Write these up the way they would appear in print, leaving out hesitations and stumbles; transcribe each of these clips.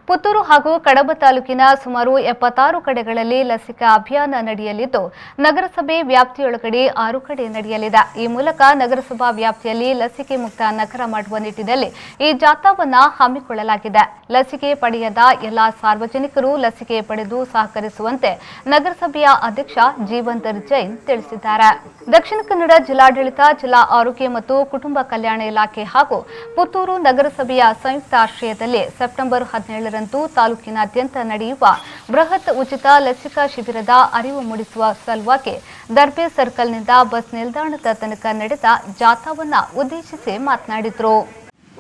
ಪುತ್ತೂರು ಹಾಗೂ ಕಡಬ ತಾಲೂಕಿನ ಸುಮಾರು 76 ಕಡೆಗಳಲ್ಲಿ ಲಸಿಕಾ ಅಭಿಯಾನ ನಡೆಯಲಿದ್ದು, ನಗರಸಭೆ ವ್ಯಾಪ್ತಿಯೊಳಗಡೆ 6 ಕಡೆ ನಡೆಯಲಿದೆ. ಈ ಮೂಲಕ ನಗರಸಭಾ ವ್ಯಾಪ್ತಿಯಲ್ಲಿ ಲಸಿಕೆ ಮುಕ್ತ ನಗರ ಮಾಡುವ ನಿಟ್ಟಿನಲ್ಲಿ ಈ ಜಾಥಾವನ್ನು ಹಮ್ಮಿಕೊಳ್ಳಲಾಗಿದೆ. ಲಸಿಕೆ ಪಡೆಯದ ಎಲ್ಲಾ ಸಾರ್ವಜನಿಕರು ಲಸಿಕೆ ಪಡೆದು ಸಹಕರಿಸುವಂತೆ ನಗರಸಭೆಯ ಅಧ್ಯಕ್ಷ ಜೀವಂತರ್ ಜೈನ್ ತಿಳಿಸಿದ್ದಾರೆ. ದಕ್ಷಿಣ ಕನ್ನಡ ಜಿಲ್ಲಾಡಳಿತ, ಜಿಲ್ಲಾ ಆರೋಗ್ಯ ಮತ್ತು ಕುಟುಂಬ ಕಲ್ಯಾಣ ಇಲಾಖೆ ಹಾಗೂ ಪುತ್ತೂರು ನಗರಸಭೆಯ ಸಂಯುಕ್ತ ಆಶ್ರಯದಲ್ಲಿ ಸೆಪ್ಟೆಂಬರ್ 17ರಂದು ತಾಲೂಕಿನಾದ್ಯಂತ ನಡೆಯುವ ಬೃಹತ್ ಉಚಿತ ಲಸಿಕಾ ಶಿಬಿರದ ಅರಿವು ಮೂಡಿಸುವ ಸಲುವಾಗಿ ದರ್ಬೆ ಸರ್ಕಲ್ನಿಂದ ಬಸ್ ನಿಲ್ದಾಣದ ತನಕ ನಡೆದ ಜಾಥಾವನ್ನು ಉದ್ದೇಶಿಸಿ ಮಾತನಾಡಿದರು.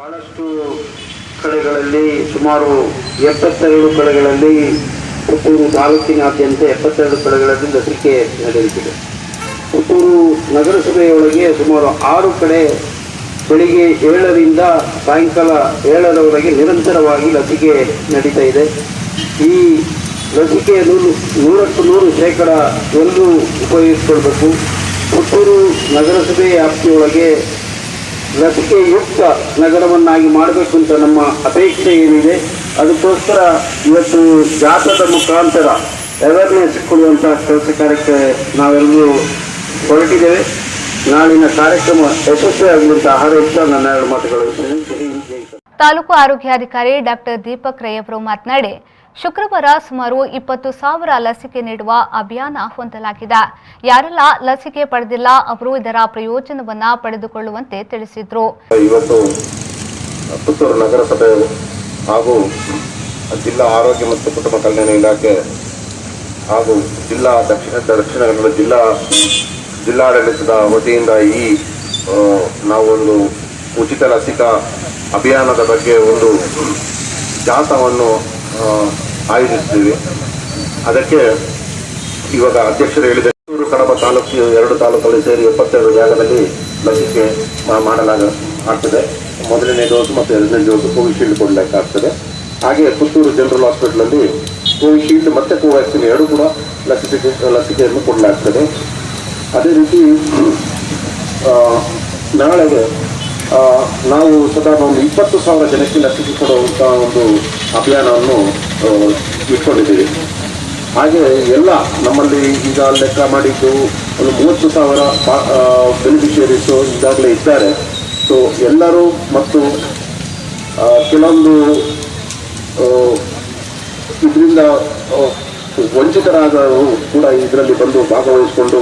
ಬಹಳಷ್ಟು ಕಡೆಗಳಲ್ಲಿ ಸುಮಾರು 72 ಕಡೆಗಳಲ್ಲಿ ಪುತ್ತೂರು ತಾಲೂಕಿನಾದ್ಯಂತ 72 ಕಡೆಗಳಲ್ಲಿ ಲಸಿಕೆ ನಡೆಯುತ್ತಿದೆ. ಪುತ್ತೂರು ನಗರಸಭೆಯೊಳಗೆ ಸುಮಾರು 6 ಕಡೆ ಬೆಳಿಗ್ಗೆ 7ರಿಂದ ಸಾಯಂಕಾಲ 7ರವರೆಗೆ ನಿರಂತರವಾಗಿ ಲಸಿಕೆ ನಡೀತಾ ಇದೆ. ಈ ಲಸಿಕೆಯನ್ನು 100% ಎಲ್ಲರೂ ಉಪಯೋಗಿಸಿಕೊಳ್ಬೇಕು. ಪುತ್ತೂರು ನಗರಸಭೆ ವ್ಯಾಪ್ತಿಯೊಳಗೆ ಲಸಿಕೆಯುಕ್ತ ನಗರವನ್ನಾಗಿ ಮಾಡಬೇಕು ಅಂತ ನಮ್ಮ ಅಪೇಕ್ಷೆ ಏನಿದೆ. ಅದಕ್ಕೋಸ್ಕರ ಇವತ್ತು ಜಾಥಾದ ಮುಖಾಂತರ ಅವೇರ್ನೆಸ್ ಕೊಡುವಂತಹ ಕೆಲಸ ಕಾರ್ಯಕ್ಕೆ ನಾವೆಲ್ಲರೂ ಹೊರಟಿದ್ದೇವೆ. ನಾಳಿನ ಕಾರ್ಯಕ್ರಮ ಯಶಸ್ವಿಯಾಗುವಂತಹ ಹಾರೈಸುತ್ತಾ ನನ್ನ 2 ಮಾತುಗಳು. ತಾಲೂಕು ಆರೋಗ್ಯಾಧಿಕಾರಿ ಡಾಕ್ಟರ್ ದೀಪಕ್ ರೈ ಅವರು ಮಾತನಾಡಿ, ಶುಕ್ರವಾರ ಸುಮಾರು 20,000 ಲಸಿಕೆ ನೀಡುವ ಅಭಿಯಾನ ಹೊಂದಲಾಗಿದೆ. ಯಾರೆಲ್ಲ ಲಸಿಕೆ ಪಡೆದಿಲ್ಲ ಅವರು ಇದರ ಪ್ರಯೋಜನವನ್ನ ಪಡೆದುಕೊಳ್ಳುವಂತೆ ತಿಳಿಸಿದರು. ಇವತ್ತು ಪುತ್ತೂರು ನಗರಸಭೆ ಹಾಗೂ ಜಿಲ್ಲಾ ಆರೋಗ್ಯ ಮತ್ತು ಕುಟುಂಬ ಕಲ್ಯಾಣ ಇಲಾಖೆ ಹಾಗೂ ಜಿಲ್ಲಾ ದಕ್ಷಿಣ ಕನ್ನಡ ಜಿಲ್ಲಾಡಳಿತದ ವತಿಯಿಂದ ಈ ನಾವೊಂದು ಉಚಿತ ಲಸಿಕಾ ಅಭಿಯಾನದ ಬಗ್ಗೆ ಒಂದು ಜಾಥಾವನ್ನು ಆಯೋಜಿಸ್ತೀವಿ. ಅದಕ್ಕೆ ಇವಾಗ ಅಧ್ಯಕ್ಷರು ಹೇಳಿದ ಪುತ್ತೂರು ಕಡಬ ತಾಲೂಕು 2 ತಾಲೂಕಲ್ಲಿ ಸೇರಿ 72 ಜಾಗದಲ್ಲಿ ಲಸಿಕೆ ಆಗ್ತದೆ. 1ನೇ ಡೋಸ್ ಮತ್ತು 2ನೇ ಡೋಸ್ ಕೋವಿಶೀಲ್ಡ್ ಕೊಡಲಿಕ್ಕಾಗ್ತದೆ. ಹಾಗೆ ಪುತ್ತೂರು ಜನರಲ್ ಹಾಸ್ಪಿಟಲಲ್ಲಿ ಕೋವಿಶೀಲ್ಡ್ ಮತ್ತು ಕೋವ್ಯಾಕ್ಸಿನ್ 2 ಕೂಡ ಲಸಿಕೆಯನ್ನು ಕೊಡಲಾಗ್ತದೆ. ಅದೇ ರೀತಿ ನಾಳೆಗೆ ನಾವು ಸಾಧಾರಣ ಒಂದು 20,000 ಜನಕ್ಕೆ ಲಸಿಕೆ ಕೊಡುವಂಥ ಒಂದು ಅಭಿಯಾನವನ್ನು ಇಟ್ಕೊಂಡಿದ್ದೀವಿ. ಹಾಗೆ ಎಲ್ಲ ನಮ್ಮಲ್ಲಿ ಈಗ ಲೆಕ್ಕ ಮಾಡಿದ್ದು ಒಂದು 30,000 ಬೆನಿಫಿಷಿಯರೀಸು ಈಗಾಗಲೇ ಇದ್ದಾರೆ. ಸೊ ಎಲ್ಲರೂ ಮತ್ತು ಕೆಲವೊಂದು ಇದರಿಂದ ವಂಚಿತರಾದವರು ಕೂಡ ಇದರಲ್ಲಿ ಬಂದು ಭಾಗವಹಿಸಿಕೊಂಡು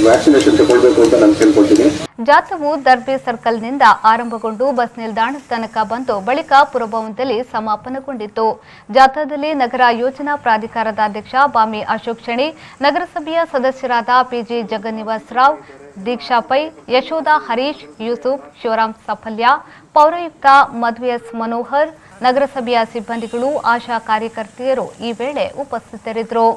ವ್ಯಾಕ್ಸಿನೇಷನ್ ತಗೊಳ್ಬೇಕು ಅಂತ ನಾನು ಕೇಳ್ಕೊಳ್ತೀನಿ. ಜಾಥಾವು ದರ್ಬೆ ಸರ್ಕಲ್ನಿಂದ ಆರಂಭಗೊಂಡು ಬಸ್ ನಿಲ್ದಾಣದ ತನಕ ಬಂದು ಬಳಿಕ ಪುರಭವನದಲ್ಲಿ ಸಮಾಪನಗೊಂಡಿತು. ಜಾಥಾದಲ್ಲಿ ನಗರ ಯೋಜನಾ ಪ್ರಾಧಿಕಾರದ ಅಧ್ಯಕ್ಷ ಬಾಮಿ ಅಶೋಕ್ ಶೆಣಿ, ನಗರಸಭೆಯ ಸದಸ್ಯರಾದ ಪಿಜಿ ಜಗನ್ನಿವಾಸ್ ರಾವ್, ದೀಕ್ಷಾ ಪೈ, ಯಶೋಧ ಹರೀಶ್, ಯೂಸುಫ್, ಶಿವರಾಮ್ ಸಫಲ್ಯ, ಪೌರಾಯುಕ್ತ ಮಧು ಎಸ್ ಮನೋಹರ್, ನಗರಸಭೆಯ ಸಿಬ್ಬಂದಿಗಳು, ಆಶಾ ಕಾರ್ಯಕರ್ತೆಯರು ಈ ವೇಳೆ ಉಪಸ್ಥಿತರಿದ್ದರು.